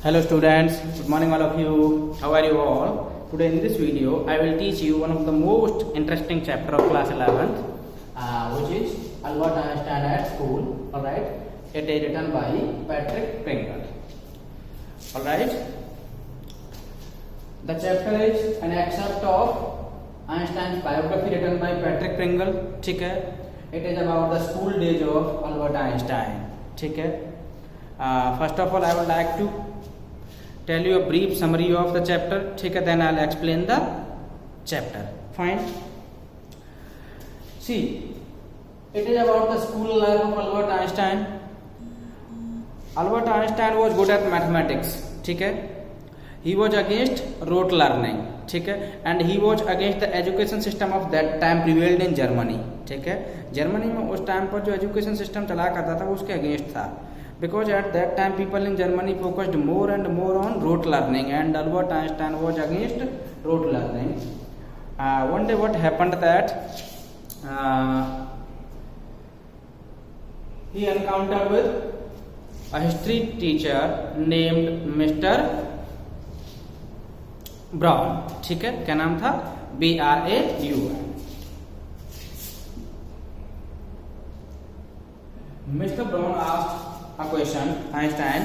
Hello students, good morning all of you. How are you all? Today in this video I will teach you one of the most interesting chapter of class 11th which is Albert Einstein at School. Alright, it is written by Patrick Pringle. Alright, the chapter is an excerpt of Einstein's biography written by Patrick Pringle. ठीक है, it is about the school days of Albert Einstein. ठीक है, first of all I would like to tell you a brief summary of the chapter. ठीक है, then I'll explain the chapter. Fine. See, it is about the school life of Albert Einstein. Albert Einstein was good at mathematics. ठीक है, he was against rote learning. ठीक है, and he was against the education system of that time prevailed in Germany. ठीक है, Germany में उस time पर जो एजुकेशन सिस्टम चला करता था वो उसके अगेंस्ट था. Because at that time people in Germany focused more and more on rote learning, and Albert Einstein was against rote learning. One day what happened that he encountered with a history teacher named Mr. Brown. ठीक है, क्या नाम था? B-R-A-U-N. Mr. Brown asked a question Einstein,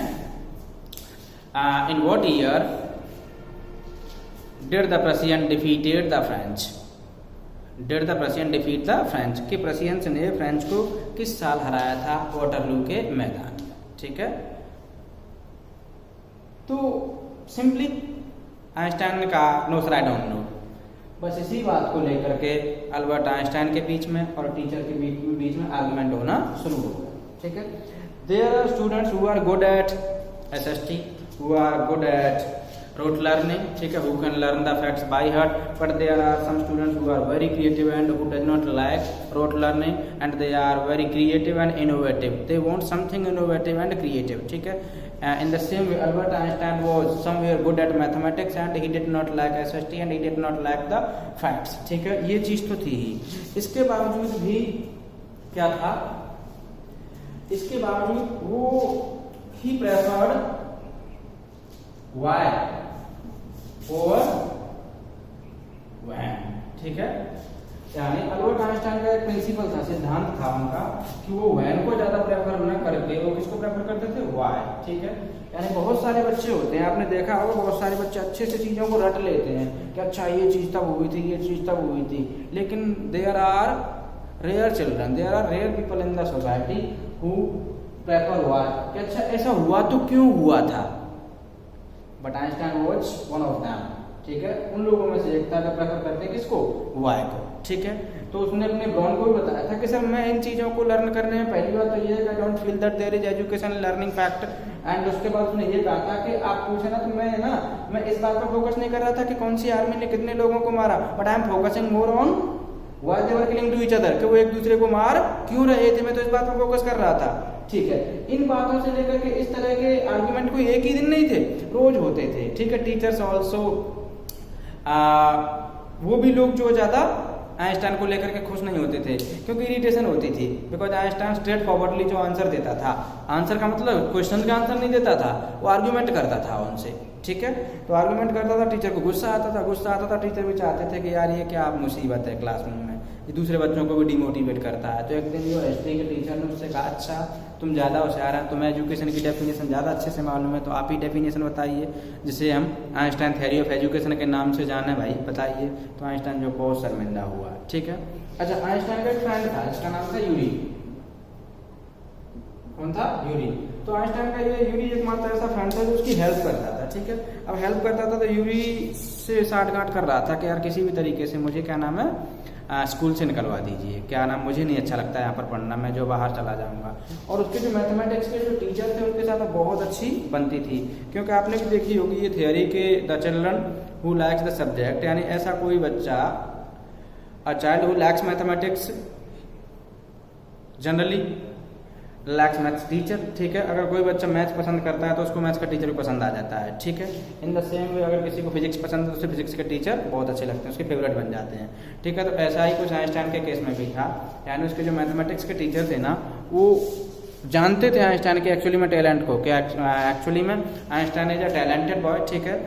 in what year did the Prussian defeated the French? Did the Prussian defeat the French? कि Prussians ने French को किस साल हराया था वॉटरलू के मैदान में. ठीक है, तो सिंपली आइंस्टाइन ने कहा no sir I don't know. बस इसी बात को लेकर के अल्बर्ट आइंस्टाइन के बीच में और टीचर के बीच में आर्गुमेंट होना शुरू हो गया. ठीक है, there are students who are good at SST, who are good at rote learning, ठीक है, who can learn the facts by heart, but there are some students who are very creative and who does not like rote learning, and they are very creative and innovative. They want something innovative and creative. ठीक है, in the same way Albert Einstein was somewhere good at mathematics and he did not like SST and he did not like the facts. ठीक है, ये चीज तो थी ही. इसके बावजूद भी क्या था, इसके बावजूद वो ही प्रेफर्ड वाई ओवर वैन. ठीक है, यानी अल्बर्ट आइंस्टाइन का एक प्रिंसिपल था, सिद्धांत था उनका कि वो वैन को ज्यादा प्रेफर न करके वो किसको प्रेफर करते थे? वाई. ठीक है, यानी बहुत सारे बच्चे होते हैं, आपने देखा होगा बहुत सारे बच्चे अच्छे से चीजों को रट लेते हैं कि अच्छा ये चीज तब हुई थी, ये चीज तब हुई थी, लेकिन there are rare children, there are rare people in the society who prefer why, कि अच्छा ऐसा हुआ तो क्यों हुआ था. But Einstein was one of them. ठीक है, उन लोगों में से एक था जो प्रेफर करते हैं किसको? वाई को. ठीक है, तो उसने अपने ब्राउन को भी बताया था कि सर मैं इन चीजों को लर्न करने में पहली बात तो ये है कि I don't feel that there is education learning fact. And उसके बाद उसने ये कहा था कि आप पूछे ना तो मैं इस बात पर फोकस नहीं कर रहा था कि कौन सी आर्मी ने कितने लोगों को मारा, but I am focusing more on why they were killing to each other, कि वो एक दूसरे को मार क्यों रहे थे. मैं तो इस बात पर फोकस कर रहा था. ठीक है, इन बातों से लेकर के इस तरह के आर्गुमेंट कोई एक ही दिन नहीं थे, रोज होते थे. ठीक है, टीचर्स ऑल्सो वो भी लोग जो ज्यादा आइंस्टाइन को लेकर के खुश नहीं होते थे क्योंकि इरिटेशन होती थी. बिकॉज आइंस्टाइन स्ट्रेट फॉरवर्डली जो आंसर देता था, आंसर का मतलब क्वेश्चन का आंसर नहीं देता था, वो आर्गुमेंट करता था उनसे. ठीक है, तो आर्गुमेंट करता था, टीचर को गुस्सा आता था, टीचर भी चाहते थे कि यार ये क्या मुसीबत है क्लासरूम में, ये दूसरे बच्चों को भी डिमोटिवेट करता है. तो एक दिन जो हिस्ट्री के टीचर ने उससे कहा अच्छा तुम ज़्यादा होशियार हैं, तुम्हें एजुकेशन की डेफिनेशन ज़्यादा अच्छे से मालूम है, तो आप ही डेफिनेशन बताइए जिसे हम आइंस्टाइन थ्योरी ऑफ एजुकेशन के नाम से जाने, भाई बताइए. तो आइंस्टाइन जो बहुत शर्मिंदा हुआ. ठीक है, अच्छा आइंस्टाइन का एक फ्रेंड था जिसका नाम था यूरी. कौन था? यूरी. तो आइंस्टाइन का ये यूरी एकमात्र ऐसा फ्रेंड था जो उसकी हेल्प करता था. ठीक है, अब हेल्प करता था तो यूरी से साठगांठ कर रहा था कि यार किसी भी तरीके से मुझे क्या नाम है स्कूल से निकलवा दीजिए, क्या नाम मुझे नहीं अच्छा लगता है यहाँ पर पढ़ना, मैं जो बाहर चला जाऊँगा. और उसके जो मैथमेटिक्स के जो टीचर थे उनके साथ बहुत अच्छी बनती थी, क्योंकि आपने भी देखी होगी ये थियोरी के the children who lakhs the subject, यानी ऐसा कोई बच्चा a child who lakhs mathematics generally lakhs maths teacher. ठीक है, अगर कोई बच्चा मैथ्स पसंद करता है तो उसको मैथ्स का टीचर भी पसंद आ जाता है. ठीक है, इन द सेम वे अगर किसी को फिजिक्स पसंद है तो उसे फिजिक्स के टीचर बहुत अच्छे लगते हैं, उसके फेवरेट बन जाते हैं. ठीक है, तो ऐसा ही कुछ आइंस्टाइन के केस में भी था, यानी उसके जो मैथमेटिक्स के टीचर थे ना वो जानते थे आइंस्टाइन के एक्चुअली में टैलेंट को, क्या एक्चुअली में Einstein is a talented boy, ठीक है।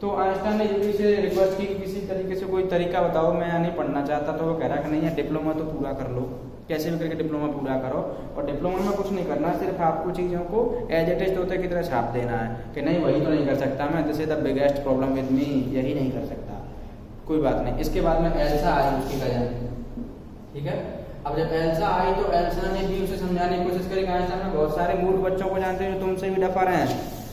तो आइंस्टाइन ने यूरी से रिक्वेस्ट की कि किसी तरीके से कोई तरीका बताओ, मैं नहीं पढ़ना चाहता। तो वो कह रहा कि नहीं है, डिप्लोमा तो पूरा कर लो, कैसे भी करके डिप्लोमा पूरा करो। और डिप्लोमा में कुछ नहीं करना, सिर्फ आपको चीज़ों को एज इट इज तोते की तरह छाप देना है कि नहीं वही तो नहीं कर सकता मैं, this is the biggest problem with me, यही नहीं कर सकता, कोई बात नहीं। इसके बाद में एल्सा आई उसकी कजन, ठीक है। अब जब एल्सा आई तो एल्सा ने भी उसे समझाने की कोशिश करी। आइंस्टाइन में बहुत सारे मूर्ख बच्चों को जानते हैं जो तुमसे भी डफर हैं,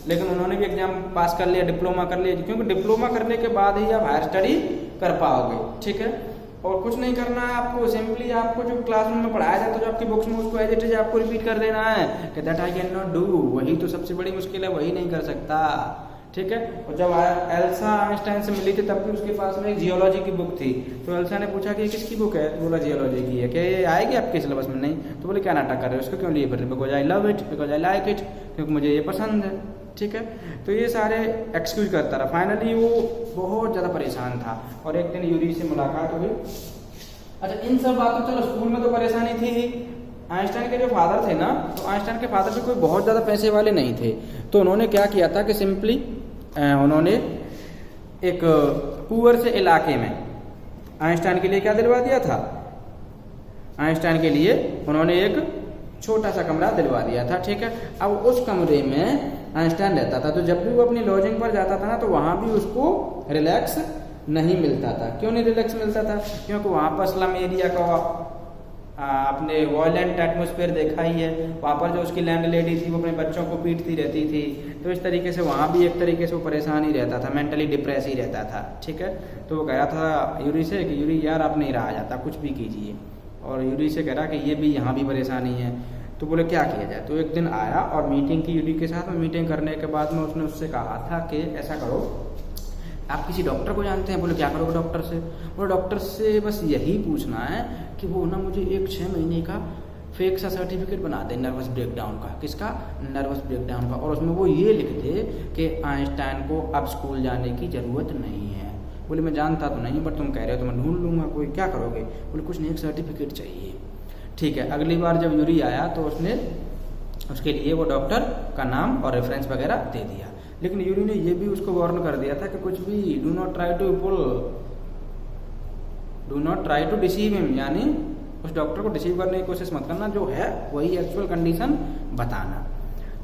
लेकिन उन्होंने भी एग्जाम पास कर लिया, डिप्लोमा कर लिया, क्योंकि डिप्लोमा करने के बाद ही आप हायर स्टडी कर पाओगे, ठीक है। और कुछ नहीं करना है आपको, सिंपली आपको जो क्लासरूम में पढ़ाया जाता है, जो आपकी बुक्स में, उसको एज इट इज आपको रिपीट कर देना है कि that I can not do, वही तो सबसे बड़ी मुश्किल है, वही नहीं कर सकता, ठीक है। और जब एल्सा आइंस्टाइन से मिली थी तब भी उसके पास में एक जियोलॉजी की बुक थी। तो एल्सा ने पूछा कि ये किसकी बुक है, तो बोला जियोलॉजी की है। क्या ये आएगी आपके सिलेबस में? नहीं। तो बोले क्या नाटक कर रहे हो, उसको क्यों लिए फिर? Because I love it, because I like it, क्योंकि मुझे ये पसंद है, ठीक है। तो ये सारे एक्सक्यूज करता रहा। फाइनली वो बहुत ज़्यादा परेशान था और एक दिन यूरी से मुलाकात हुई। अच्छा, इन सब बातों, चलो स्कूल में तो परेशानी थी ही। आइंस्टाइन के जो फादर थे ना, तो आइंस्टाइन के फादर से कोई बहुत ज़्यादा पैसे वाले नहीं थे। तो उन्होंने क्या किया था कि सिंपली उन्होंने एक पुअर से इलाके में आइंस्टाइन के लिए क्या दिलवा दिया था, आइंस्टाइन के लिए उन्होंने एक छोटा सा कमरा दिलवा दिया था, ठीक है। अब उस कमरे में आइंस्टाइन रहता था, तो जब भी वो अपनी लॉजिंग पर जाता था ना, तो वहाँ भी उसको रिलैक्स नहीं मिलता था। क्यों नहीं रिलैक्स मिलता था? क्योंकि वहाँ पर स्लम एरिया का आपने वॉयलेंट एटमोस्फेयर देखा ही है। वहाँ पर जो उसकी लैंड लेडी थी वो अपने बच्चों को पीटती रहती थी, तो इस तरीके से वहाँ भी एक तरीके से वो परेशान ही रहता था, मेंटली डिप्रेस ही रहता था, ठीक है। तो वो कह रहा था यूरी से कि यूरी यार आप नहीं रहा जाता, कुछ भी कीजिए। और यूरी से कह रहा कि ये भी यहाँ भी परेशानी है। तो बोले क्या किया जाए? तो एक दिन आया और मीटिंग की यूरी के साथ में। मीटिंग करने के बाद में उसने उससे कहा था कि ऐसा करो, आप किसी डॉक्टर को जानते हैं? बोले क्या करोगे डॉक्टर से? बोले डॉक्टर से बस यही पूछना है कि वो ना मुझे एक 6 महीने का फेक सा सर्टिफिकेट बना दे नर्वस ब्रेकडाउन का। किसका? नर्वस ब्रेकडाउन का। और उसमें वो ये लिख दे कि आइंस्टाइन को अब स्कूल जाने की ज़रूरत नहीं है। बोले मैं जानता तो नहीं, बट तुम कह रहे हो तो मैं ढूंढ लूँगा कोई, क्या करोगे? बोले कुछ नहीं, एक सर्टिफिकेट चाहिए, ठीक है। अगली बार जब यूरी आया तो उसने उसके लिए वो डॉक्टर का नाम और रेफरेंस वगैरह दे दिया। लेकिन यूरी ने ये भी उसको वार्न कर दिया था कि कुछ भी do not try to deceive him, यानी उस डॉक्टर को डिसीव करने की कोशिश मत करना, जो है वही एक्चुअल कंडीशन बताना।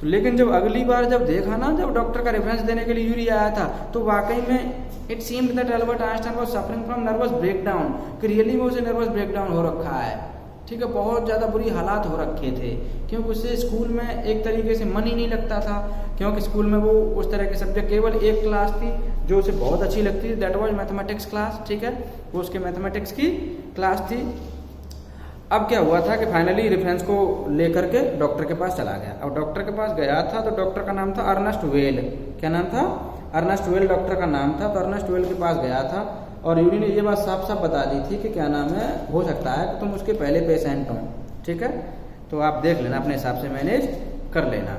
तो लेकिन जब अगली बार जब देखा ना, जब डॉक्टर का रेफरेंस देने के लिए यूरी आया था, तो वाकई में it seemed that Albert Einstein was suffering from nervous breakdown, कि रियली में उसे नर्वस ब्रेकडाउन हो रखा है, ठीक है। बहुत ज़्यादा बुरी हालात हो रखे थे, क्योंकि उससे स्कूल में एक तरीके से मन ही नहीं लगता था, क्योंकि स्कूल में वो उस तरह के सब्जेक्ट, केवल एक क्लास थी जो उसे बहुत अच्छी लगती थी, दैट वाज मैथमेटिक्स क्लास, ठीक है। वो उसके मैथमेटिक्स की क्लास थी। अब क्या हुआ था कि फाइनली रेफरेंस को लेकर के डॉक्टर के पास चला गया। अब डॉक्टर के पास गया था तो डॉक्टर का नाम था अर्नेस्ट वेल। क्या नाम था? अर्नेस्ट वेल डॉक्टर का नाम था। तो अर्नेस्ट वेल के पास गया था और यूरी ने ये बात साफ साफ बता दी थी कि क्या नाम है, हो सकता है कि तुम उसके पहले पेशेंट हो, ठीक है, तो आप देख लेना, अपने हिसाब से मैनेज कर लेना।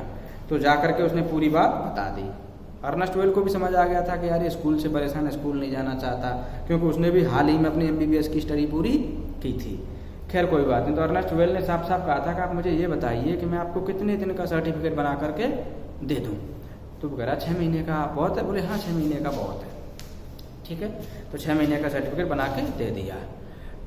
तो जा करके उसने पूरी बात बता दी। अर्नेस्ट वेल को भी समझ आ गया था कि यार ये स्कूल से परेशान है, स्कूल नहीं जाना चाहता, क्योंकि उसने भी हाल ही में अपनी MBBS की स्टडी पूरी की थी। खैर कोई बात नहीं। तो अर्नेस्ट वेल ने साफ साफ कहा था कि आप मुझे ये बताइए कि मैं आपको कितने दिन का सर्टिफिकेट बना करके दे दूँ? तो वो कह रहा 6 महीने का बहुत है। बोले हाँ 6 महीने का बहुत है, ठीक है। तो 6 महीने का सर्टिफिकेट बना के दे दिया।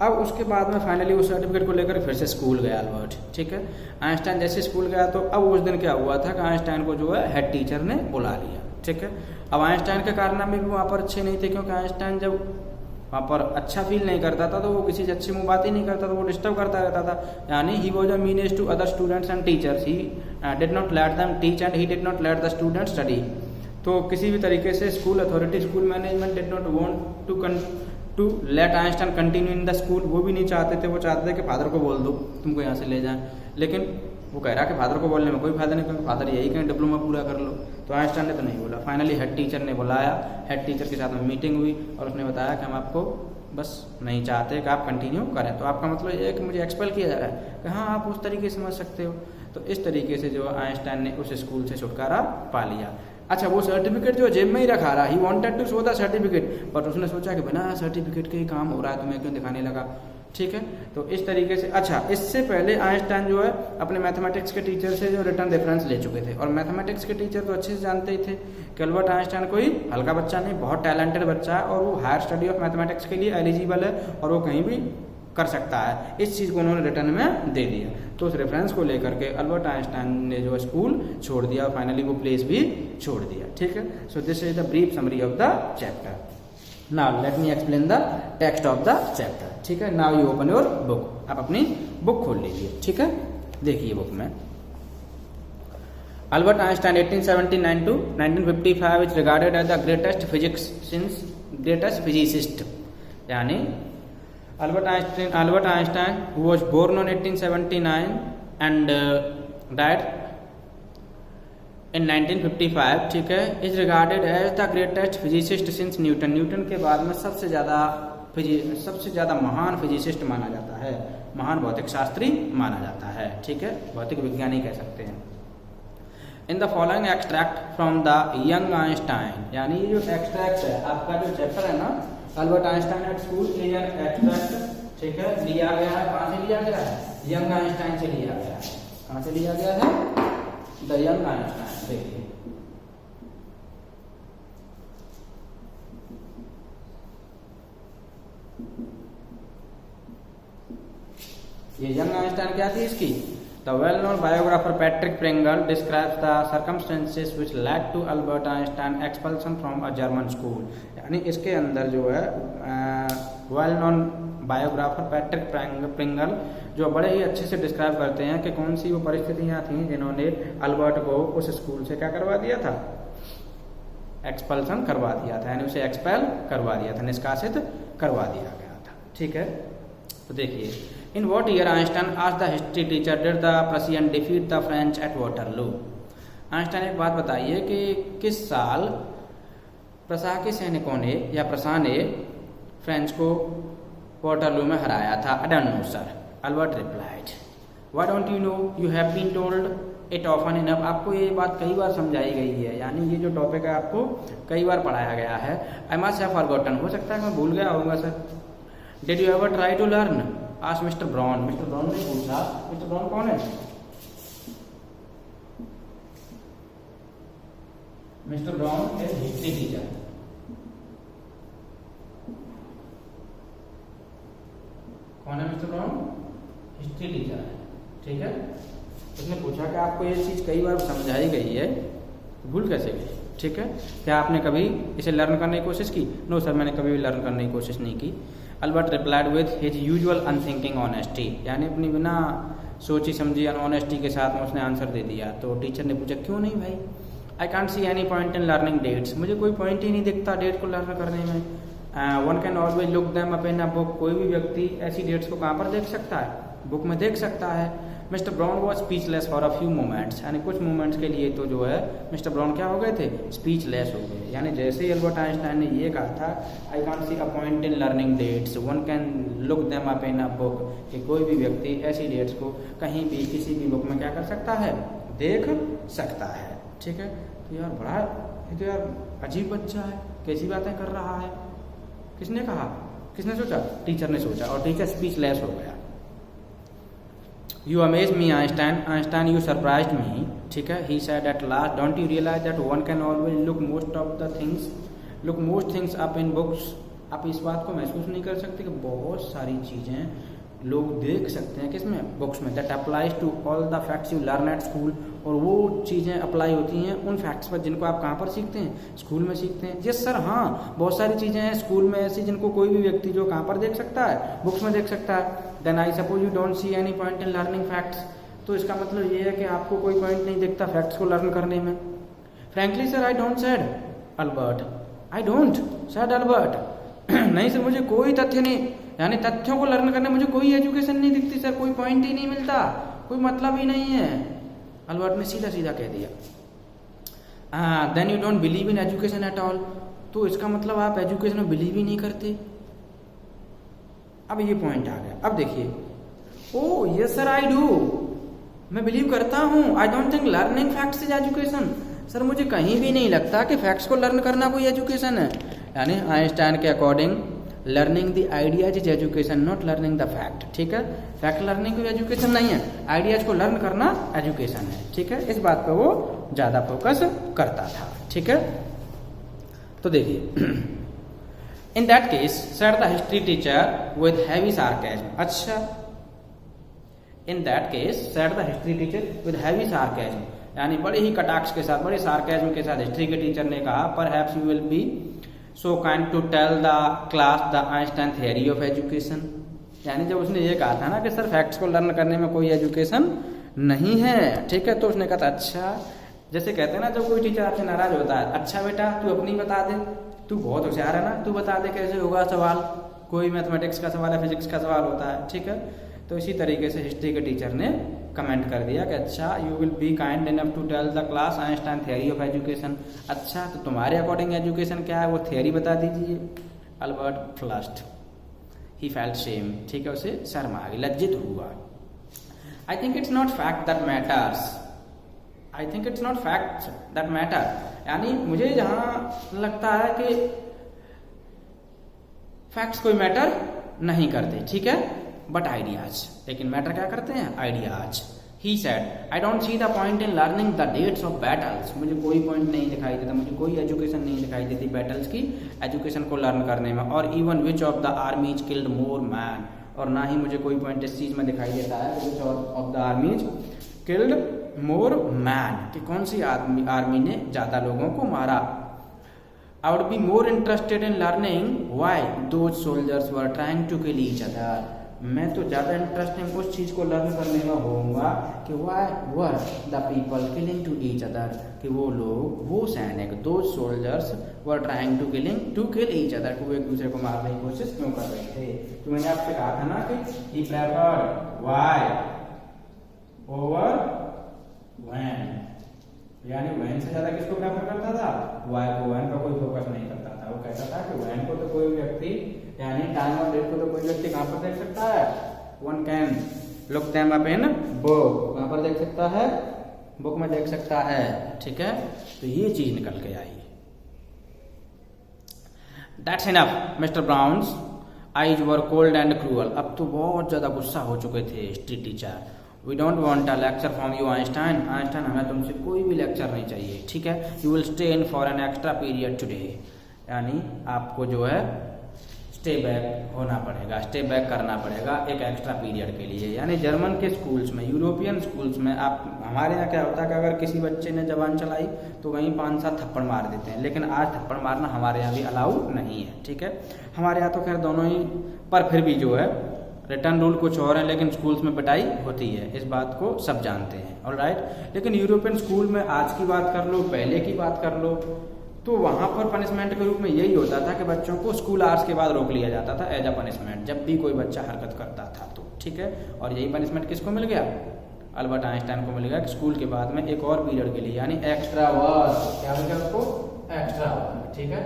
अब उसके बाद में फाइनली उस सर्टिफिकेट को लेकर फिर से स्कूल गया अल्बर्ट, ठीक है। आइंस्टाइन जैसे स्कूल गया तो अब उस दिन क्या हुआ था कि आइंस्टाइन को जो है हेड टीचर ने बुला लिया, ठीक है। अब आइंस्टाइन के कारनामे भी वहाँ पर अच्छे नहीं थे, क्योंकि आइंस्टाइन जब वहाँ पर अच्छा फील नहीं करता था तो वो किसी से अच्छी मुँह बात ही नहीं करता था, वो डिस्टर्ब करता रहता था। यानी he was a menace to other students and teachers, he did not let them teach and he did not let the student study. तो किसी भी तरीके से school authority, school management did not want to let Einstein continue in the school. वो भी नहीं चाहते थे, वो चाहते थे कि फादर को बोल दो तुमको यहाँ से ले जाएं। लेकिन वो कह रहा कि फादर को बोलने में कोई फायदा नहीं, क्योंकि फादर यही कहें डिप्लोमा पूरा कर लो। तो आइंस्टाइन ने तो नहीं बोला। फाइनली हेड टीचर ने बुलाया, हेड टीचर के साथ में मीटिंग हुई और उसने बताया कि हम आपको बस नहीं चाहते कि आप कंटिन्यू करें। तो आपका मतलब ये है कि मुझे एक्सपेल किया जा रहा है? कि हाँ आप उस तरीके से समझ सकते हो। तो इस तरीके से जो आइंस्टाइन ने उस स्कूल से छुटकारा पा लिया। अच्छा, वो सर्टिफिकेट जो जेब में ही रखा रहा, he wanted to show the certificate, but उसने सोचा कि बिना सर्टिफिकेट के ही काम हो रहा है तो मैं क्यों दिखाने लगा। ठीक है। तो इस तरीके से, अच्छा इससे पहले आइंस्टाइन जो है अपने मैथमेटिक्स के टीचर से जो रिटर्न रेफरेंस ले चुके थे, और मैथमेटिक्स के टीचर तो अच्छे से जानते ही थे कि अल्बर्ट आइंस्टाइन कोई हल्का बच्चा नहीं, बहुत टैलेंटेड बच्चा है और वो हायर स्टडी ऑफ मैथमेटिक्स के लिए एलिजिबल है और वो कहीं भी कर सकता है। इस चीज़ को उन्होंने रिटर्न में दे दिया। तो उस रेफरेंस को लेकर के अल्बर्ट आइंस्टाइन ने जो स्कूल छोड़ दिया और फाइनली वो प्लेस भी छोड़ दिया। ठीक है। So this is the brief summary of the chapter. Now let me explain the text of the chapter. ठीक है। Now you open your book, आप अपनी बुक खोल लीजिए। ठीक है। देखिए बुक में Albert Einstein 1879 to 1955 is regarded as the greatest physicist. यानी Albert Einstein, who was born on 1879 and died in 1955, ठीक है, is regarded as the greatest physicist since Newton। Newton के बाद में सबसे ज़्यादा महान फिजिसिस्ट माना जाता है, महान भौतिक शास्त्री माना जाता है। ठीक है, भौतिक विज्ञानी कह सकते हैं। In the following extract from the young Einstein, यानी ये जो एक्सट्रैक्ट है आपका जो चैप्टर है ना Albert Einstein at school, extract, ठीक है, लिया गया है। कहाँ से लिया गया है? यंग आइंस्टाइन से लिया गया है। कहाँ से लिया गया है? The young Einstein. देखिए ये यंग आइंस्टाइन क्या थी इसकी? The well-known biographer Patrick Pringle describes the circumstances which led to Albert Einstein expulsion from a German school। यानी इसके अंदर जो है well-known बायोग्राफर पैट्रिक प्रिंगल जो बड़े ही अच्छे से डिस्क्राइब करते हैं कि कौन सी वो परिस्थितियां थी जिन्होंने अल्बर्ट को उस स्कूल से क्या करवा दिया था? एक्सपल्सन करवा दिया था, यानी उसे एक्सपेल करवा दिया था, निष्कासित करवा दिया गया था। ठीक है। तो देखिए इन वॉट ईयर आइंस्टाइन आज the history teacher did the Prussian defeat the French eight Waterloo. Einstein एक बात बताइए कि किस साल प्रसा के सैनिकों ने या प्रसा ने फ्रेंच को वाटरलू में हराया था? I don't know sir. Albert replied why don't you know, you have been told it often enough. आपको ये बात कई बार समझाई गई है, यानी ये जो टॉपिक है आपको कई बार पढ़ाया गया है। आई मस्ट हैव फॉरगॉटन, हो सकता है मैं भूल गया होऊंगा sir. Did you ever try to learn, आज मिस्टर ब्राउन। मिस्टर ब्राउन ने पूछा, मिस्टर ब्राउन कौन है? Mister Brown is history teacher. कौन है मिस्टर ब्राउन? हिस्ट्री टीचर है। ठीक है। उसने पूछा कि आपको ये चीज कई बार समझाई गई है, भूल कैसे गई? ठीक है। क्या आपने कभी इसे लर्न करने की कोशिश की? नो सर, मैंने कभी भी लर्न करने की कोशिश नहीं की। Albert replied with his usual unthinking honesty, यानी अपनी बिना सोची समझी अनऑनेस्टी के साथ में उसने आंसर दे दिया। तो टीचर ने पूछा क्यों नहीं भाई? I can't see any point in learning dates, मुझे कोई पॉइंट ही नहीं दिखता डेट को लर्न करने में। One can always look them up in a book, कोई भी व्यक्ति ऐसी डेट्स को कहाँ पर देख सकता है? बुक में देख सकता है। Mister brown was speechless for a few moments, यानी कुछ मोमेंट्स के लिए तो जो है मिस्टर ब्राउन क्या हो गए थे? स्पीचलेस हो गए। यानी जैसे ही अल्बर्ट आइंस्टाइन ने ये कहा था I can't see a point in learning dates, one can look them up in a book, कि कोई भी व्यक्ति ऐसी डेट्स को कहीं भी किसी भी बुक में क्या कर सकता है? देख सकता है। ठीक है। तो यार बड़ा ये तो यार अजीब बच्चा है, कैसी बातें कर रहा है। किसने कहा? किसने सोचा? टीचर ने सोचा, और टीचर स्पीचलेस हो गया। You amazed me, Einstein. Einstein, you surprised me. ठीक है। He said at last, don't you realize that one can always look most things up in books? आप इस बात को महसूस नहीं कर सकते कि बहुत सारी चीजें लोग देख सकते हैं किसमें? बुक्स में। That applies to all the facts you learn at school, और वो चीजें अप्लाई होती हैं उन फैक्ट्स पर जिनको आप कहाँ पर सीखते हैं? स्कूल में सीखते हैं। यस सर, हाँ बहुत सारी चीजें हैं स्कूल में ऐसी जिनको कोई भी व्यक्ति जो कहाँ पर देख सकता है? बुक्स में देख सकता है। Then I suppose you don't see any point in learning facts, तो इसका मतलब ये है कि आपको कोई पॉइंट नहीं दिखता फैक्ट्स को लर्न करने में। Frankly sir I don't said Albert, I don't said Albert नहीं सर, मुझे कोई तथ्य नहीं, यानी तथ्यों को लर्न करने मुझे कोई एजुकेशन नहीं दिखती सर, कोई पॉइंट ही नहीं मिलता, कोई मतलब ही नहीं है। अल्बर्ट ने सीधा सीधा कह दिया। Then you don't believe in education at all, तो इसका मतलब आप एजुकेशन में बिलीव ही नहीं करते। अब ये पॉइंट आ गया। अब देखिए, oh yes sir I do, मैं बिलीव करता हूँ। I don't think learning facts is education, sir मुझे कहीं भी नहीं लगता कि फैक्ट्स को लर्न करना कोई एजुकेशन है। यानी आइंस्टाइन के according learning the ideas is education, not learning the fact. ठीक है, फैक्ट लर्निंग कोई एजुकेशन नहीं है, आइडियाज को लर्न करना एजुकेशन है। ठीक है, इस बात पर वो ज्यादा फोकस करता था। ठीक है, तो देखिए in that case said the history teacher with heavy sarcasm. अच्छा, in that case said the history teacher with heavy sarcasm, यानी बड़े ही कटाक्ष के साथ, बड़े सार्केज्म के साथ हिस्ट्री के टीचर ने कहा, perhaps you will be so kind to tell the class the Einstein theory of education. यानी जब उसने ये कहा था ना कि सर फैक्ट्स को लर्न करने में कोई एजुकेशन नहीं है, ठीक है, तो उसने कहा था अच्छा, जैसे कहते हैं ना जब कोई टीचर आपसे नाराज होता है, अच्छा बेटा तू अपनी बता दे, तू बहुत होशियार है ना, तू बता दे कैसे होगा सवाल, कोई मैथमेटिक्स का सवाल है, फिजिक्स का सवाल होता है। ठीक है, तो इसी तरीके से हिस्ट्री के टीचर ने कमेंट कर दिया कि अच्छा you will be kind enough to tell the class Einstein theory of education. अच्छा, तो तुम्हारे अकॉर्डिंग एजुकेशन क्या है वो थ्योरी बता दीजिए। Albert flushed, he felt shame. ठीक है, उसे शर्म आ गई, लज्जित हुआ। I think it's not fact that matters, I think it's not fact that matter, यानी मुझे जहां लगता है कि फैक्ट्स कोई मैटर नहीं करते, ठीक है, बट आइडियाज, लेकिन मैटर क्या करते हैं, ideas. He said I don't see the point in learning the dates of battles, मुझे कोई पॉइंट नहीं दिखाई देता, मुझे कोई एजुकेशन नहीं दिखाई देती बैटल्स की एजुकेशन को लर्न करने में, और even which of the armies killed more man, और ना ही मुझे कोई पॉइंट इस चीज में दिखाई देता है which of the armies killed more man, कि कौन सी आर्मी ने ज्यादा लोगों को मारा। I would be more interested in learning why those soldiers were trying to kill each other. मैं तो ज्यादा इंटरेस्टिंग उस चीज को लर्न करने में होऊंगा कि why were the people killing to each other, कि वो लोग, वो सैनिक, those soldiers were trying to kill each other, को एक दूसरे को मारने की कोशिश क्यों कर रहे थे। तो मैंने आपसे कहा था ना कि he preferred why over when, यानी वैन से ज्यादा किसको प्रेफर करता था, वाई को। वैन का कोई फोकस नहीं करता था, वो कहता था कि वैन को तो कोई व्यक्ति, यानी टाइम और डेट को तो कोई व्यक्ति कहां पर देख सकता है, one can look them up in book, कहां पर देख सकता है, बुक में देख सकता है। ठीक है, तो ये चीज निकल के आई। That's enough Mr Brown's eyes were cold and cruel. अब तो बहुत ज्यादा गुस्सा हो चुके थे history teacher. We don't want a lecture from you Einstein, Einstein हमें तुमसे कोई भी लेक्चर नहीं चाहिए। ठीक है, you will stay in for an extra period today, यानी आपको जो है स्टे बैक होना पड़ेगा, स्टे बैक करना पड़ेगा एक एक्स्ट्रा पीरियड के लिए। यानी जर्मन के स्कूल्स में, यूरोपियन स्कूल्स में, आप, हमारे यहाँ क्या होता है कि अगर किसी बच्चे ने जबान चलाई तो वहीं 5-7 थप्पड़ मार देते हैं, लेकिन आज थप्पड़ मारना हमारे यहाँ भी अलाउ नहीं है। ठीक है, हमारे यहाँ तो खैर दोनों ही, पर फिर भी जो है रिटर्न रूल कुछ और है, लेकिन स्कूल्स में पिटाई होती है, इस बात को सब जानते हैं। ऑलराइट, लेकिन यूरोपियन स्कूल में आज की बात कर लो, पहले की बात कर लो, तो वहां पर पनिशमेंट के रूप में यही होता था कि बच्चों को स्कूल आवर्स के बाद रोक लिया जाता था एज अ पनिशमेंट, जब भी कोई बच्चा हरकत करता था तो। ठीक है, और यही पनिशमेंट किसको मिल गया, अल्बर्ट आइंस्टाइन को मिल गया कि स्कूल के बाद में एक और पीरियड के लिए, यानी एक्स्ट्रा वर्क, क्या मिल गया उसको, एक्स्ट्रा वर्क। ठीक है,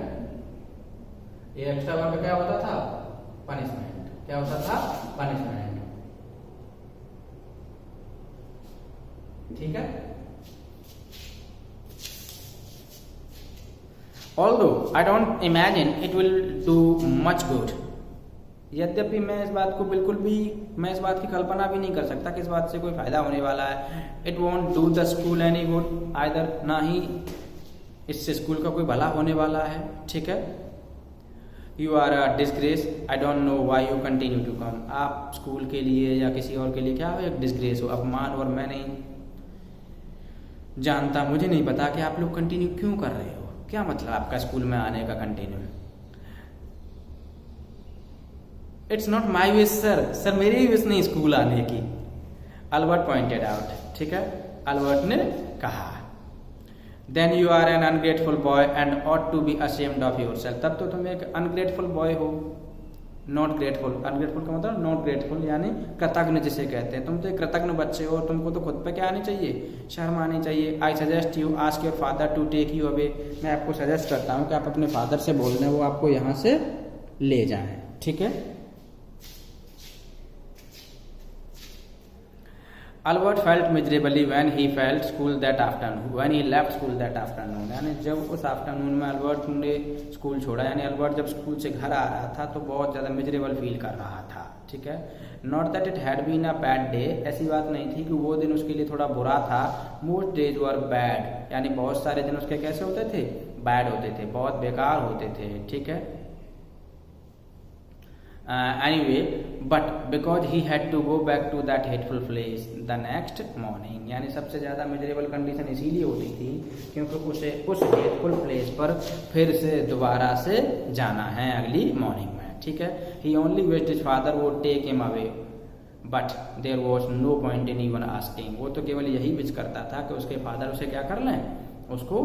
ये एक्स्ट्रा वर्क क्या होता था, पनिशमेंट, क्या होता था, पनिशमेंट। ठीक है, although I don't imagine it will do much good, यद्यपि मैं इस बात को बिल्कुल भी, मैं इस बात की कल्पना भी नहीं कर सकता कि इस बात से कोई फायदा होने वाला है। It won't do the school any good either, ना ही इससे स्कूल का कोई भला होने वाला है। ठीक है, you are a disgrace, I don't know why you continue to come, आप स्कूल के लिए या किसी और के लिए क्या हो, एक डिस्ग्रेस हो, अपमान, और मैं नहीं जानता, मुझे नहीं पता कि आप लोग कंटिन्यू क्यों कर रहे हो, क्या मतलब आपका स्कूल में आने का continue. It's not my wish sir, sir मेरी विश नहीं स्कूल आने की, अल्बर्ट पॉइंटेड आउट। ठीक है, अल्बर्ट ने कहा। Then you are an ungrateful boy and ought to be ashamed of yourself, तब तो तुम एक अनग्रेटफुल बॉय हो, नॉट ग्रेटफुल, अनग्रेटफुल का मतलब नॉट ग्रेटफुल, यानी कृतज्ञ जिसे कहते हैं, तुम तो एक कृतज्ञ बच्चे हो, तुमको तो खुद पे क्या आनी चाहिए, शर्म आनी चाहिए। I suggest you ask your father to take you away, मैं आपको सजेस्ट करता हूँ कि आप अपने फादर से बोल दें वो आपको यहाँ से ले जाएं। ठीक है, Albert felt miserably when he felt school that afternoon when he left school that afternoon, यानी जब उस आफ्टरनून में अल्बर्ट ने स्कूल छोड़ा, यानी अल्बर्ट जब स्कूल से घर आ रहा था तो बहुत ज़्यादा मिजरेबल फील कर रहा था। ठीक है, not that it had been a bad day, ऐसी बात नहीं थी कि वो दिन उसके लिए थोड़ा बुरा था। मोस्ट डेज वर बैड, यानी बहुत सारे दिन उसके कैसे होते थे, बैड होते थे, बहुत बेकार होते थे। ठीक है, anyway but because he had to go back to that hateful place the next morning, यानी सबसे ज़्यादा मिजरेबल कंडीशन इसीलिए होती थी क्योंकि उसे उस हेटफुल प्लेस पर फिर से दोबारा से जाना है अगली मॉर्निंग में। ठीक है, he only wished his father would take him away but there was no point in even asking, वो तो केवल यही विश करता था कि उसके फादर उसे क्या कर लें, उसको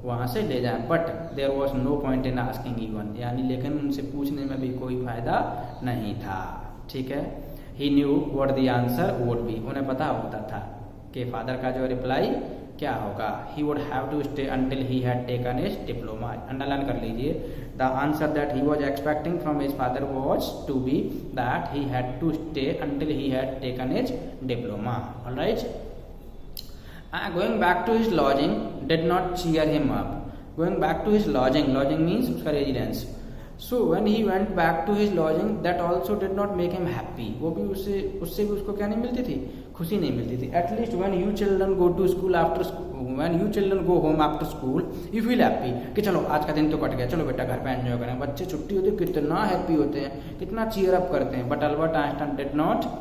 वहाँ से ले जाएं, but there was no point in asking even, यानी लेकिन उनसे पूछने में भी कोई फायदा नहीं था। ठीक है, he knew what the answer would be, उन्हें पता होता था कि फादर का जो रिप्लाई क्या होगा। He would have to stay until he had taken his diploma, underline कर लीजिए, the answer that he was expecting from his father was to be that he had to stay until he had taken his diploma. Alright, going back to his lodging did not cheer him up. Going back to his lodging means उसका residence. So when he went back to his lodging, that also did not make him happy. वो भी उससे भी उसको क्या नहीं मिलती थी, खुशी नहीं मिलती थी। At least when you children go to school after school, when you children go home after school, you feel happy कि चलो आज का दिन तो कट गया, चलो बेटा घर पे एंजॉय करें। बच्चे छुट्टी होती है कितना हैप्पी होते हैं, कितना चीयर अप करते हैं। But Albert Einstein did not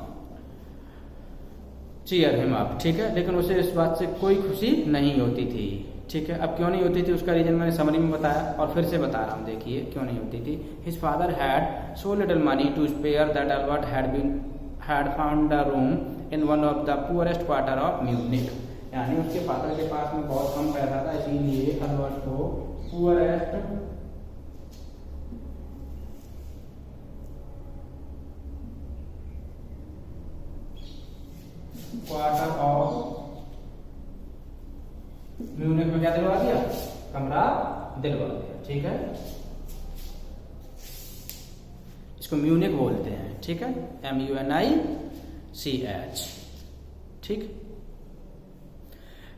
cheer him up. ठीक है, लेकिन उसे इस बात से कोई खुशी नहीं होती थी। ठीक है, अब क्यों नहीं होती थी उसका रीजन मैंने समरी में बताया और फिर से बता रहा हूँ, देखिए क्यों नहीं होती थी। His father had so little money to spare that Albert had found a room in one of the poorest quarter of Munich, यानी उसके फादर के पास में बहुत कम पैसा था, इसीलिए अल्बर्ट को पुअरेस्ट क्वार्टर ऑफ म्यूनिख में क्या दिलवा दिया, कमरा दिलवा दिया। ठीक है, इसको म्यूनिख बोलते हैं। ठीक है, MUNICH। ठीक,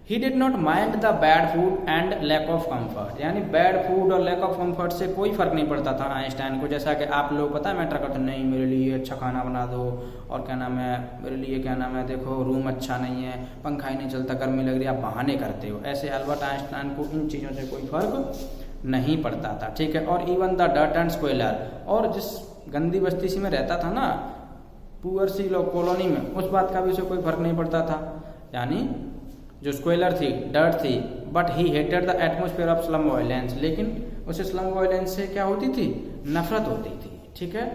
he did not mind the bad food and lack of comfort, यानी बैड फूड और लैक ऑफ कंफर्ट से कोई फर्क नहीं पड़ता था आइंस्टाइन को। जैसा कि आप लोग पता है मैटर करते नहीं, मेरे लिए अच्छा खाना बना दो, और क्या नाम है, मेरे लिए क्या नाम है, देखो रूम अच्छा नहीं है, पंखा ही नहीं चलता, गर्मी लग रही है, आप बहाने करते हो। ऐसे अल्बर्ट आइंस्टाइन को इन चीज़ों से कोई फर्क नहीं पड़ता था। ठीक है, और इवन द डर्ट एंड स्क्वेलर, और जिस गंदी बस्ती सी में रहता था ना, पुअर सी कॉलोनी में, उस बात का भी उसे कोई फर्क नहीं पड़ता था। यानी जो स्क्वेलर थी, डर्ट थी, but he hated the atmosphere of slum violence, लेकिन उसे स्लम वायलेंस से क्या होती थी, नफरत होती थी। ठीक है,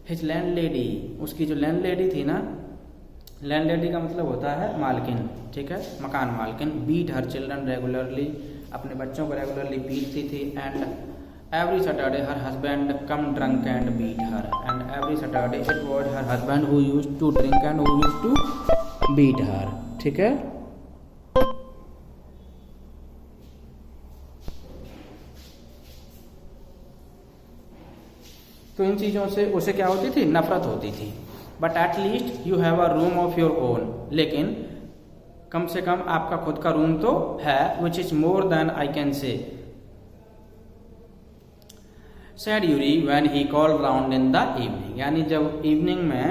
हिज लैंडलेडी, उसकी जो लैंडलेडी थी ना, लैंडलेडी का मतलब होता है मालकिन। ठीक है, मकान मालकिन। बीट हर चिल्ड्रन रेगुलरली, अपने बच्चों को रेगुलरली पीटती थी। And every Saturday her husband come drunk and beat her, and every Saturday it was her husband who used to drink and who used to beat her. ठीक है, तो इन चीज़ों से उसे क्या होती थी, नफरत होती थी। But at least you have a room of your own, लेकिन कम से कम आपका खुद का रूम तो है। Which is more than I can say, said Yuri when he called round in the evening, यानी जब इवनिंग में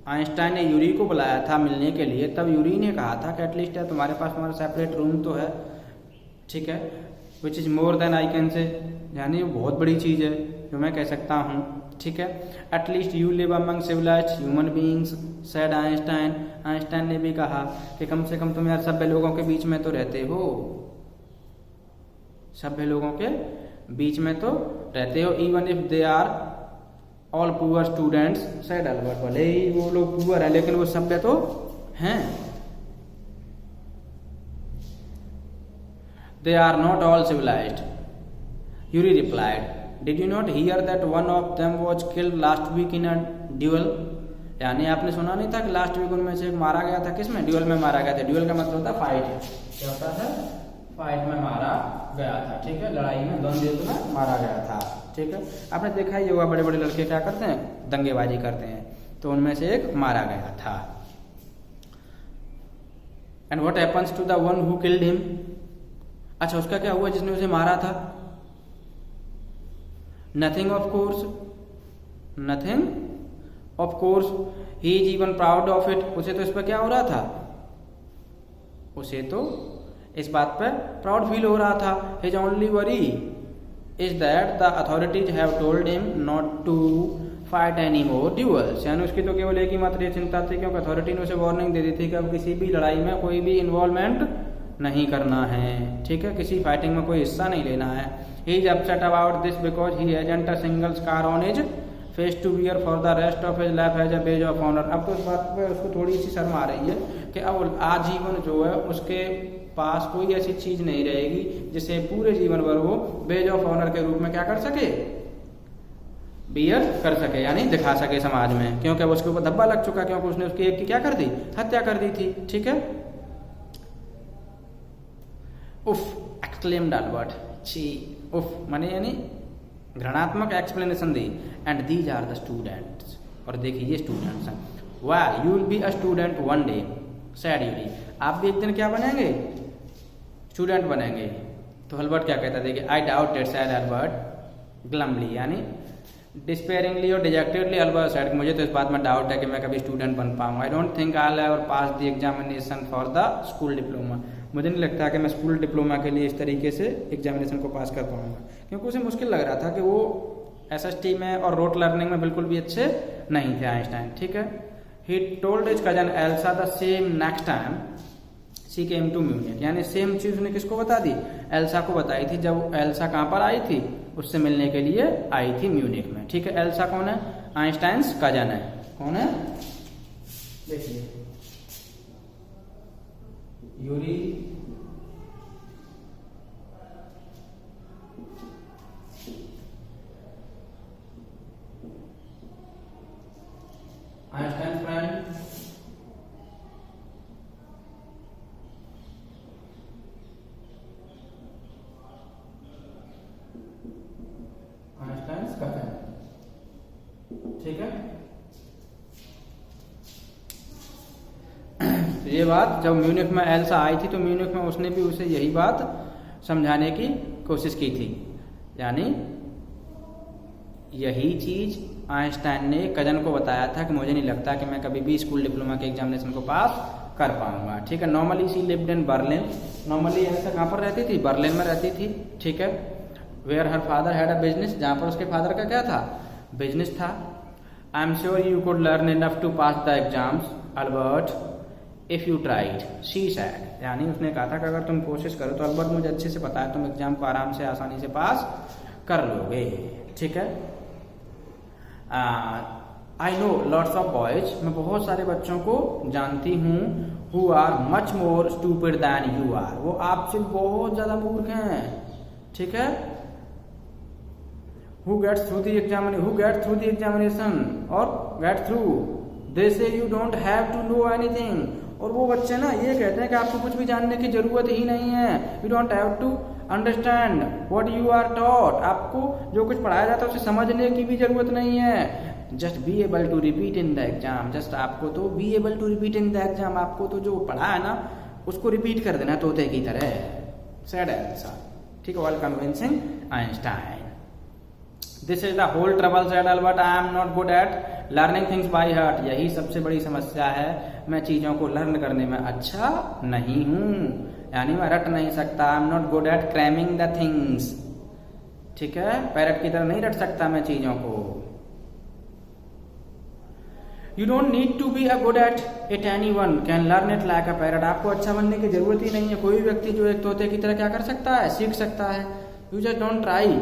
आइंस्टाइन ने यूरी को बुलाया था मिलने के लिए, तब यूरी ने कहा था कि एटलीस्ट है तुम्हारे पास तुम्हारा सेपरेट रूम तो है। ठीक है, which is more than I can say, यानी बहुत बड़ी चीज़ है जो मैं कह सकता हूँ। ठीक है, at least you live among civilised human beings, said Einstein, Einstein ने भी कहा कि कम से कम तुम यार सभ्य लोगों के बीच में तो रहते हो, सभ्य लोगों के बीच में तो रहते हो। Even if they are all poor students, said Albert, भले ही वो लोग पुअर है लेकिन वो सभ्य तो हैं। They are not all civilised, Yuri replied, did you not hear that one of them was killed last week in a duel, यानी आपने सुना नहीं था कि लास्ट वीक उनमें से एक मारा गया था, किसमें, ड्यूअल में मारा गया था। ड्यूअल का मतलब होता है फाइट, क्या होता है, फाइट में मारा गया था। ठीक है, लड़ाई में, द्वंद्व युद्ध में मारा गया था। ठीक है, आपने देखा ही होगा बड़े बड़े लड़के क्या करते हैं, दंगेबाजी करते हैं, तो उनमें से एक मारा गया था। And what happens to the one who killed him? अच्छा, उसका क्या हुआ जिसने उसे मारा था? Nothing of course, nothing of course, he is even proud of it. उसे तो इस पर क्या हो रहा था? उसे तो इस बात पर प्राउड फील हो रहा था। His only worry is that the authorities have told him not to fight any more duels, यानी उसकी तो केवल एक ही मात्र चिंता थी, क्योंकि अथॉरिटी ने उसे वार्निंग दे दी थी कि अब किसी भी लड़ाई में कोई भी इन्वॉल्वमेंट नहीं करना है, ठीक है, किसी फाइटिंग में कोई हिस्सा नहीं लेना है। He is upset about this because he hasn't a single scar on his face to wear for the rest of his life as a badge of honour. अब तो इस बात पे उसको थोड़ी सी शर्म आ रही है कि अब आजीवन जो है उसके पास कोई ऐसी चीज नहीं रहेगी जिसे पूरे जीवन भर वो बेज ऑफ ऑनर के रूप में क्या कर सके, बियर कर सके, यानी दिखा सके समाज में, क्योंकि उसके ऊपर धब्बा लग चुका, क्योंकि उसने उसकी एक की क्या कर दी, हत्या कर दी थी, ठीक है। उफ, एक्सक्लेम्ड अल्बर्ट, छी, उफ माने यानी घृणात्मक एक्सप्लेनेशन दी। And these are the students, और देखिए ये स्टूडेंट्स हैं। Well you will be a student one day said Yuri, आप भी एक दिन क्या बनेंगे, स्टूडेंट बनेंगे। तो अल्बर्ट क्या कहता है, देखिए, I doubt it said Albert glumly, यानी डिस्पेयरिंगली और डिजेक्टेडली अल्बर्ट सेड, मुझे तो इस बात में डाउट है कि मैं कभी स्टूडेंट बन पाऊंगा। I don't think I will ever pass the examination for the school diploma, मुझे नहीं लगता कि मैं स्कूल डिप्लोमा के लिए इस तरीके से एग्जामिनेशन को पास कर पाऊंगा, क्योंकि उसे मुश्किल लग रहा था कि वो एसएसटी में और रोट लर्निंग में बिल्कुल भी अच्छे नहीं थे आइंस्टाइन, ठीक है। He told his cousin Elsa the same next time she came to Munich, यानी सेम चीज उसने किसको बता दी, एल्सा को बताई थी, जब एल्सा कहाँ पर आई थी, उससे मिलने के लिए आई थी म्यूनिक में, ठीक है। एल्सा कौन है, आइंस्टाइन्स कजन है, कौन है, देखिए, Yuri Einstein friend, Einstein's cousin, ठीक है। तो ये बात जब म्यूनिक में एल्सा आई थी तो म्यूनिक में उसने भी उसे यही बात समझाने की कोशिश की थी, यानी यही चीज आइंस्टाइन ने कजन को बताया था कि मुझे नहीं लगता कि मैं कभी भी स्कूल डिप्लोमा के एग्जामिनेशन को पास कर पाऊंगा, ठीक है। Normally she lived in Berlin, normally Elsa कहाँ पर रहती थी, बर्लिन में रहती थी, ठीक है। Where her father had a business, जहाँ पर उसके फादर का क्या था, बिजनेस था। I am sure you could learn enough to pass the exams Albert if you tried, she said, यानी उसने कहा था कि अगर तुम कोशिश करो तो अल्बर्ट मुझे अच्छे से पता है तुम एग्जाम को आराम से आसानी से पास कर लोगे, ठीक है। I know lots of boys, मैं बहुत सारे बच्चों को जानती हूँ, who are much more stupid than you are, वो आपसे बहुत ज्यादा मूर्ख हैं, ठीक है। who gets through the examination or get through, they say you don't have to know anything, और वो बच्चे ना ये कहते हैं कि आपको कुछ भी जानने की जरूरत ही नहीं है, you don't have to understand what you are taught, आपको जो कुछ पढ़ाया जाता है उसे समझने की भी जरूरत नहीं है, just be able to repeat in the exam, just आपको तो be able to repeat in the exam, आपको तो जो पढ़ा है ना उसको रिपीट कर देना तोते की तरह, said Elsa, ठीक है, while convincing Einstein. This is the whole trouble said Albert, I am not good at learning things by heart, यही सबसे बड़ी समस्या है, मैं चीजों को लर्न करने में अच्छा नहीं हूँ, यानी मैं रट नहीं सकता, I am not good at cramming the things, ठीक है, पैरट की तरह नहीं रट सकता मैं चीजों को। You don't need to be a good at it, anyone can learn it like a parrot, आपको अच्छा बनने की जरूरत ही नहीं है, कोई व्यक्ति जो एक तोते की तरह क्या कर सकता है, सीख सकता है। यू जस्ट डोंट ट्राई,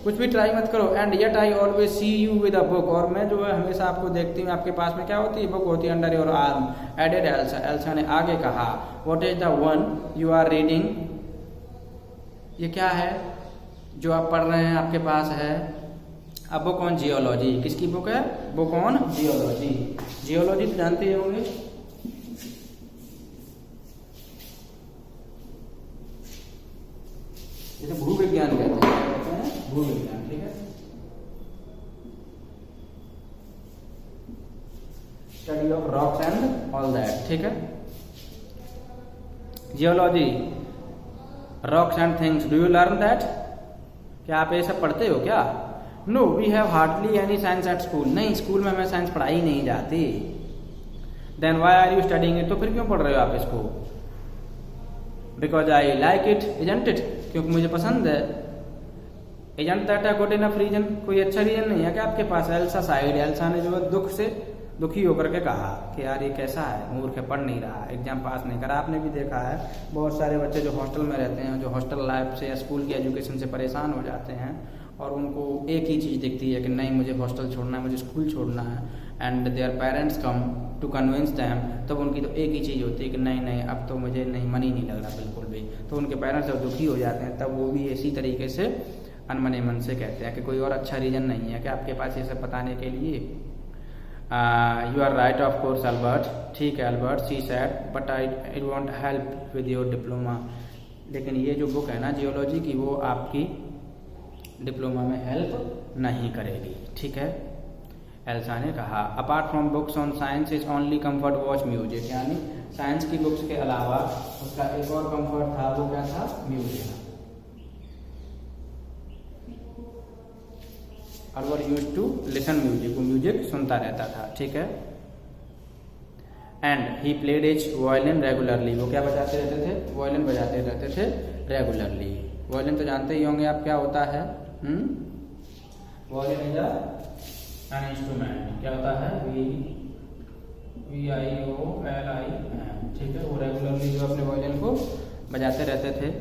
कुछ भी ट्राई मत करो। And yet I always see you with a book, और मैं जो है हमेशा आपको देखती हूँ, आपके पास में क्या होती है, बुक होती है under your arm, added Elsa, Elsa ने आगे कहा, what is the one you are reading, ये क्या है जो आप पढ़ रहे हैं, आपके पास है, अब बुक ऑन जियोलॉजी, किसकी बुक है, बुक ऑन जियोलॉजी, जियोलॉजी तो जानते होंगे, जैसे भूविज्ञान कहते हैं, भूविज्ञान, ठीक है, study of rocks and all that, ठीक है। Geology, rocks and things, do you learn that? क्या आप ये सब पढ़ते हो क्या? No, we have hardly any science at school. नहीं, स्कूल में हमें साइंस पढ़ाई नहीं जाती। Then why are you studying it? तो फिर क्यों पढ़ रहे हो आप इसको? Because I like it, isn't it? क्योंकि मुझे पसंद है। Isn't that a good enough reason? कोई अच्छा रीजन नहीं है क्या आपके पास? एल्सा साइड, एल्सा ने जो है दुखी होकर के कहा कि यार ये कैसा है, मूर्ख है, पढ़ नहीं रहा, एग्जाम पास नहीं करा। आपने भी देखा है बहुत सारे बच्चे जो हॉस्टल में रहते हैं, जो हॉस्टल लाइफ से या स्कूल की एजुकेशन से परेशान हो जाते हैं और उनको एक ही चीज़ दिखती है कि नहीं मुझे हॉस्टल छोड़ना है, मुझे स्कूल छोड़ना है, and their parents come to convince them, तब उनकी तो एक ही चीज़ होती है कि नहीं नहीं अब तो मुझे नहीं, मन ही नहीं लग रहा बिल्कुल भी। तो उनके पेरेंट्स जब दुखी हो जाते हैं तब वो भी इसी तरीके से अनमने मन से कहते हैं कि कोई और अच्छा रीजन नहीं है कि आपके पास ये सब बताने के लिए। You are right of course Albert, ठीक है Albert, she said, but I want help with your diploma. लेकिन ये जो बुक है ना जियोलॉजी की, वो आपकी डिप्लोमा में हेल्प नहीं करेगी, ठीक है, एल्सा ने कहा। Apart from books on science is only comfort watch music, यानी साइंस की बुक्स के अलावा उसका एक और कम्फर्ट था, वो क्या था? Music. Albert used to listen music, वो म्यूजिक सुनता रहता था, ठीक है। And he played his violin regularly, वो क्या बजाते रहते थे? वायलिन बजाते रहते थे रेगुलरली। वायलिन तो जानते ही होंगे आप क्या होता है? वायलिन इज एन इंस्ट्रूमेंट, क्या होता है? VIOLI, ठीक है। वो रेगुलरली जो अपने वायलिन को बजाते रहते थे।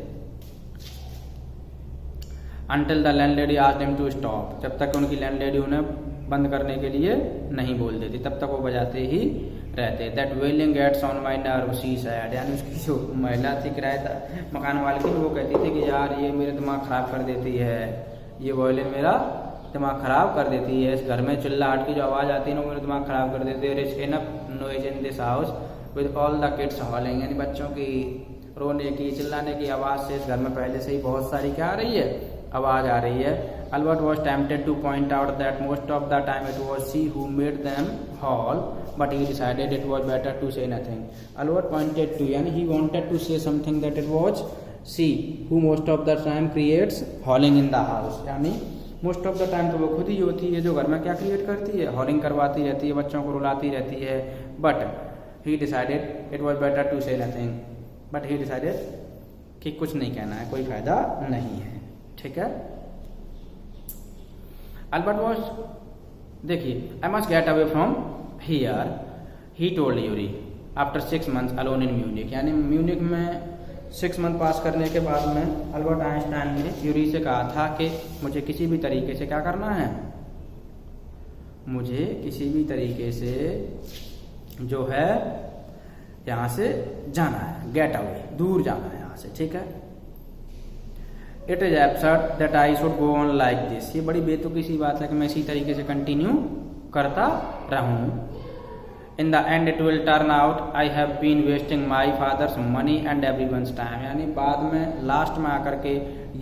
Until the landlady asked him to stop, जब तक उनकी लैंडलेडी उन्हें बंद करने के लिए नहीं बोल देती तब तक वो बजाते ही रहते। That wailing gets on my nerves, she said, यानी उसकी जो महिला थी किराएदार मकान मालिक, वो कहती थी कि यार ये मेरे दिमाग खराब कर देती है, ये वायलिन मेरा दिमाग खराब कर देती है, इस घर में चिल्लाहट की जो आवाज़ आती है ना वो मेरा दिमाग खराब कर देती है। There is enough noise in this house with all the kids howling, यानी बच्चों की रोने की चिल्लाने की आवाज़ से इस घर में पहले से ही बहुत सारी क्या आ रही है? आवाज़ आ रही है। Albert was tempted to point out that most of the time it was she who made them howl, but he decided it was better to say nothing. Albert pointed to, यानी he wanted to say something that it was she who most of the time creates howling in the house, यानी most of the time तो वो खुद ही होती है जो घर में क्या क्रिएट करती है? हॉलिंग करवाती रहती है, बच्चों को रुलाती रहती है। But he decided it was better to say nothing, but he decided कि कुछ नहीं कहना है, कोई फायदा नहीं है, ठीक है। अल्बर्ट वॉज, देखिए, I must get away from here, he told Yuri after 6 months alone in Munich, यानी म्यूनिक में 6 month पास करने के बाद में अल्बर्ट आइंस्टाइन ने यूरी से कहा था कि मुझे किसी भी तरीके से क्या करना है? मुझे किसी भी तरीके से जो है यहाँ से जाना है, गेट अवे, दूर जाना है यहाँ से, ठीक है। It is absurd that I should go on like this, ये बड़ी बेतुकी सी बात है कि मैं इसी तरीके से कंटिन्यू करता रहूं। In the end it will turn out I have been wasting my father's money and everyone's time, यानी बाद में लास्ट में आकर के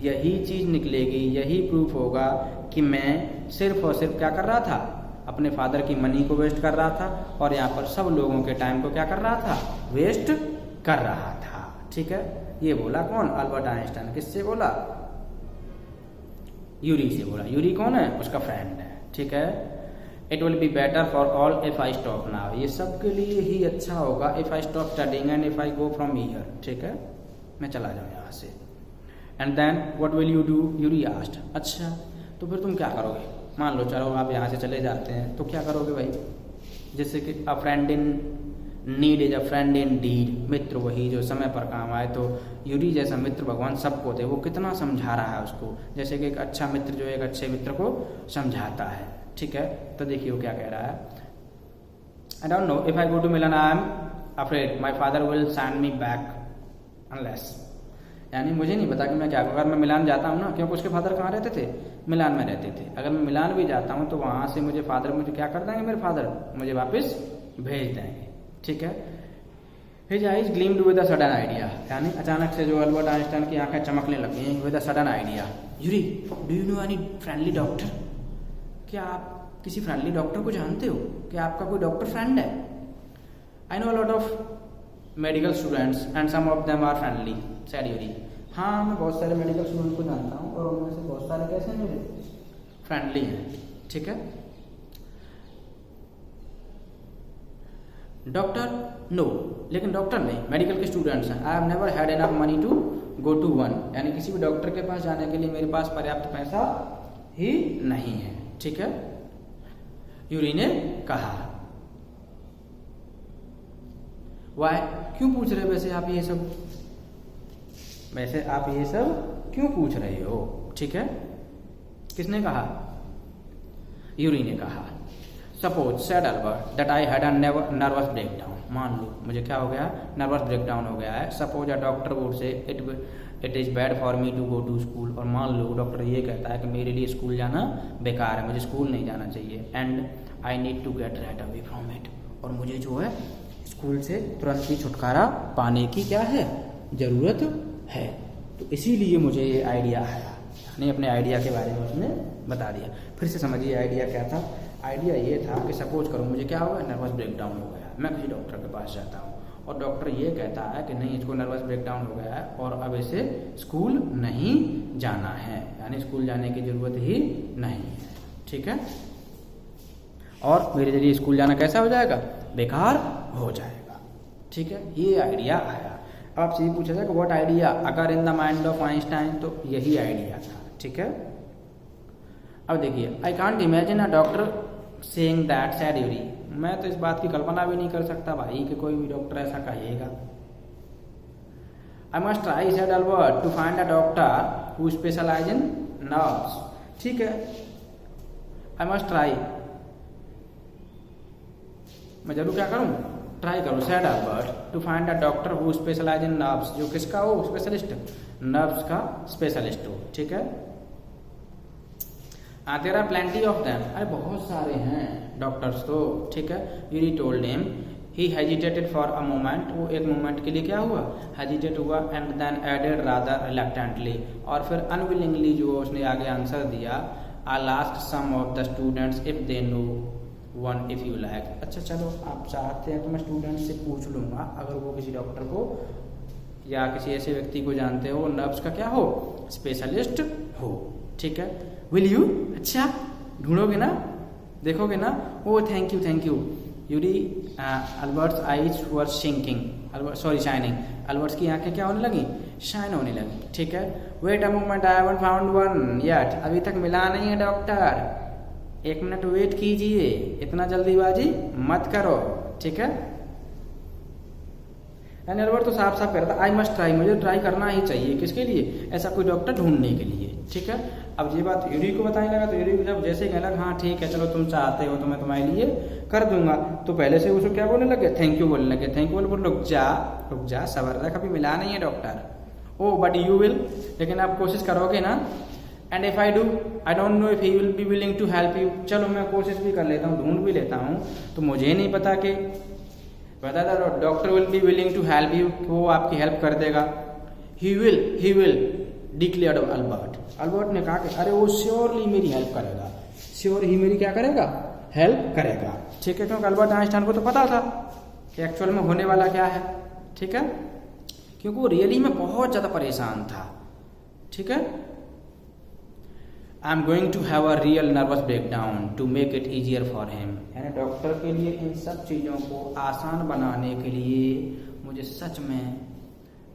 यही चीज निकलेगी, यही प्रूफ होगा कि मैं सिर्फ और सिर्फ क्या कर रहा था? अपने फादर की मनी को वेस्ट कर रहा था और यहाँ पर सब लोगों के टाइम को क्या कर रहा था? वेस्ट कर रहा था, ठीक है। ये बोला कौन? Albert Einstein. किससे बोला? यूरी से बोला। यूरी कौन है? उसका फ्रेंड है, ठीक है। It will be better for all if I stop now, ये सब के लिए ही अच्छा होगा if I stop studying and if I go from here, ठीक है, मैं चला जाऊँ यहाँ से। And then what will you do? Yuri asked, अच्छा तो फिर तुम क्या करोगे? मान लो चलो आप यहाँ से चले जाते हैं तो क्या करोगे भाई? जैसे कि a friend in need is a friend indeed, मित्र वही जो समय पर काम आए। तो यूरी जैसा मित्र भगवान सबको दे, वो कितना समझा रहा है उसको, जैसे कि एक अच्छा मित्र जो एक अच्छे मित्र को समझाता है, ठीक है। तो देखिए वो क्या कह रहा है, I don't know if I go to Milan I am afraid my father will send me back unless, यानी मुझे नहीं पता कि मैं क्या करूँ। अगर मैं मिलान जाता हूँ ना, क्योंकि उसके फादर कहाँ रहते थे? मिलान में रहते थे। अगर मैं मिलान भी जाता हूँ तो वहाँ से मुझे फादर मुझे क्या कर देंगे? मेरे फादर मुझे वापस भेज देंगे, ठीक है। His eyes gleamed with a sudden idea, यानी अचानक से जो अल्बर्ट आइंस्टाइन की आंखें चमकने लगी with a sudden idea. Yuri, do you know any friendly doctor? क्या आप किसी फ्रेंडली डॉक्टर को जानते हो? क्या आपका कोई डॉक्टर फ्रेंड है? I know a lot of medical students and some of them are friendly, said Yuri. हाँ, मैं बहुत सारे मेडिकल स्टूडेंट को जानता हूँ और उनमें से बहुत सारे कैसे मेरे फ्रेंडली हैं, ठीक है। डॉक्टर नो, लेकिन डॉक्टर नहीं, मेडिकल के स्टूडेंट्स हैं। I have never had enough money to go to one, यानी किसी भी डॉक्टर के पास जाने के लिए मेरे पास पर्याप्त पैसा ही नहीं है, ठीक है। यूरी ने कहा। वाई, क्यों पूछ रहे वैसे आप ये सब, वैसे आप ये सब क्यों पूछ रहे हो, ठीक है। किसने कहा? यूरी ने कहा। Suppose said Albert that I had a nervous breakdown, मान लो मुझे क्या हो गया, नर्वस ब्रेकडाउन हो गया है। Suppose a doctor would say it is bad for me to go to school, और मान लो डॉक्टर ये कहता है कि मेरे लिए स्कूल जाना बेकार है, मुझे स्कूल नहीं जाना चाहिए। And I need to get right away from it, और मुझे जो है स्कूल से तुरंत ही छुटकारा पाने की क्या है, ज़रूरत है। तो इसीलिए मुझे ये आइडिया आया, यानी अपने आइडिया के बारे में उसने बता दिया। फिर से समझिए आइडिया क्या था। आइडिया ये था कि सपोज करो मुझे क्या हुआ, नर्वस ब्रेकडाउन हो गया, मैं किसी डॉक्टर के पास जाता हूँ और डॉक्टर ये कहता है कि नहीं, इसको नर्वस ब्रेकडाउन हो गया है और अब इसे स्कूल नहीं जाना है, यानी स्कूल जाने की ज़रूरत ही नहीं है, ठीक है। और मेरे जरिए स्कूल जाना कैसा हो जाएगा, बेकार हो जाएगा, ठीक है। ये आइडिया आया। अब आपसे ये पूछा जाए कि व्हाट आइडिया अगर in the mind of Einstein, तो यही आइडिया था, ठीक है। अब देखिए, I can't imagine a doctor saying that, sad Yuri, मैं तो इस बात की कल्पना भी नहीं कर सकता भाई कि कोई भी डॉक्टर ऐसा कहेगा। I must try, said Albert, to find a doctor who specialise in nerves, ठीक है। आई मस्ट ट्राई, मैं जरूर क्या करूं, ट्राई करूं, said Albert, to find a doctor who specialise in nerves, जो किसका हो, स्पेशलिस्ट, नर्व्स का स्पेशलिस्ट हो, ठीक है। There are plenty of them, अरे बहुत सारे हैं डॉक्टर्स तो, ठीक है। Yuri told him, he hesitated for a moment, वो एक मोमेंट के लिए क्या हुआ, हेजिटेट हुआ, and then added rather reluctantly, और फिर अनविलिंगली जो उसने आगे आंसर दिया, I asked some of the students if they know one if you like, अच्छा चलो आप चाहते हैं तो मैं स्टूडेंट से पूछ लूंगा, अगर वो किसी डॉक्टर को या किसी ऐसे व्यक्ति को जानते हो नर्व्स का क्या हो, स्पेशलिस्ट हो, ठीक है। विल यू, अच्छा ढूंढोगे ना, देखोगे ना, oh thank you thank you. Yuri, Albert's eyes were shinking, sorry shining, Albert's की आंखें क्या होने लगी, शाइन होने लगी, ठीक है। Wait a moment, I haven't found one yet, अभी तक मिला नहीं है डॉक्टर, एक मिनट वेट कीजिए, इतना जल्दीबाजी मत करो, ठीक है। अल्बर्ट तो साफ साफ कह रहा था, आई मस्ट ट्राई, मुझे ट्राई करना ही चाहिए, किसके लिए, ऐसा कोई डॉक्टर ढूंढने के लिए, ठीक है। अब ये बात यूरी को बताने लगा, तो यूरी को जब जैसे कहने लगा हाँ ठीक है चलो तुम चाहते हो तो मैं तुम्हारे लिए कर दूंगा, तो पहले से उसको क्या बोलने लगे, थैंक यू बोलने लगे। थैंक यू बोल, रुक जा सबर रख, अभी मिला नहीं है doctor. Oh but you will, लेकिन आप कोशिश करोगे ना। And if I do, I don't know if he will be willing to help you, चलो मैं कोशिश भी कर लेता हूँ, ढूंढ भी लेता हूँ, तो मुझे नहीं पता कि बता था doctor will be willing to help you, वो आपकी हेल्प कर देगा। He will declared Albert, Albert ने कहा कि अरे वो श्योरली मेरी हेल्प करेगा, श्योर ही मेरी क्या करेगा, हेल्प करेगा, ठीक है। क्योंकि अल्बर्ट आइंस्टाइन को तो पता था कि एक्चुअल में होने वाला क्या है, ठीक है, क्योंकि वो रियली में बहुत ज्यादा परेशान था, ठीक है। I am going to have a real nervous breakdown to make it easier for him, यानी डॉक्टर के लिए इन सब चीज़ों को आसान बनाने के लिए मुझे सच में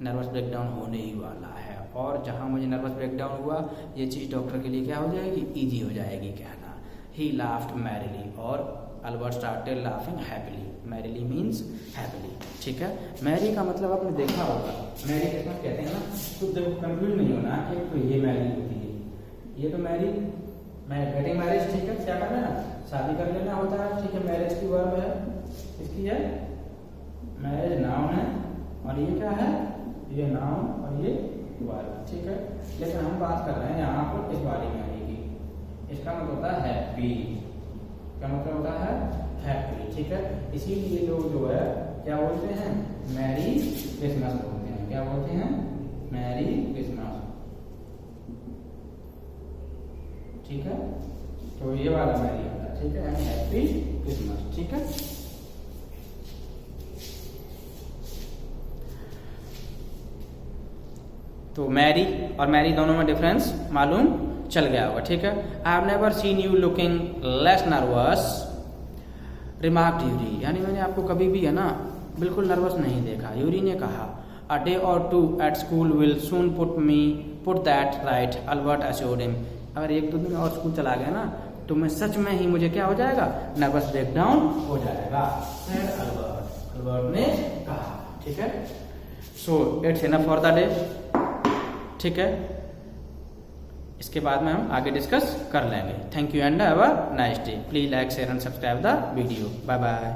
नर्वस ब्रेकडाउन होने ही वाला है, और जहाँ मुझे नर्वस ब्रेकडाउन हुआ ये चीज़ डॉक्टर के लिए क्या हो जाएगी, ईजी हो जाएगी कहना। ही लाफ्ड मैरिली, और Albert started laughing happily, merrily means happily, ठीक है। मैरी का मतलब आपने देखा होगा, मैरी कितना कहते हैं ना, तो कंफ्यूज नहीं होना कि तो ये मैरी होती है, ये तो मैरी गेटिंग मैरिज, ठीक है, क्या करना है ना, शादी कर लेना होता है, ठीक है। मैरिज की वर्ब है, इसकी है मैरिज नाउन है, और ये क्या है, ये नाउन और ये वर्ब, ठीक है। लेकिन हम बात कर रहे हैं यहाँ पर इस बारे में आने की, इसका मतलब होता है हैप्पी, क्या मतलब होता है हैप्पी, ठीक है। इसीलिए लोग जो है क्या बोलते हैं, मैरी क्रिसमस बोलते हैं, क्या बोलते हैं, मैरी क्रिसमस, ठीक है। तो ये वाला मैरी होता है, ठीक है, यानी हैप्पी क्रिसमस, ठीक है। तो मैरी और मैरी दोनों में डिफरेंस मालूम चल गया होगा, ठीक है। आई have never seen you looking less nervous remarked Yuri, यानी मैंने आपको कभी भी है ना बिल्कुल नर्वस नहीं देखा। यूरी ने कहा a day or two at school will soon put that right, Albert assured him. अगर 1-2 दिन और स्कूल चला गया ना तो मैं सच में ही मुझे क्या हो जाएगा, नर्वस ब्रेकडाउन हो जाएगा, अल्बर्ट ने कहा, ठीक है। So it's enough for the day, ठीक है। इसके बाद में हम आगे डिस्कस कर लेंगे। Thank you and have a nice day. Please like share and subscribe the video. Bye bye.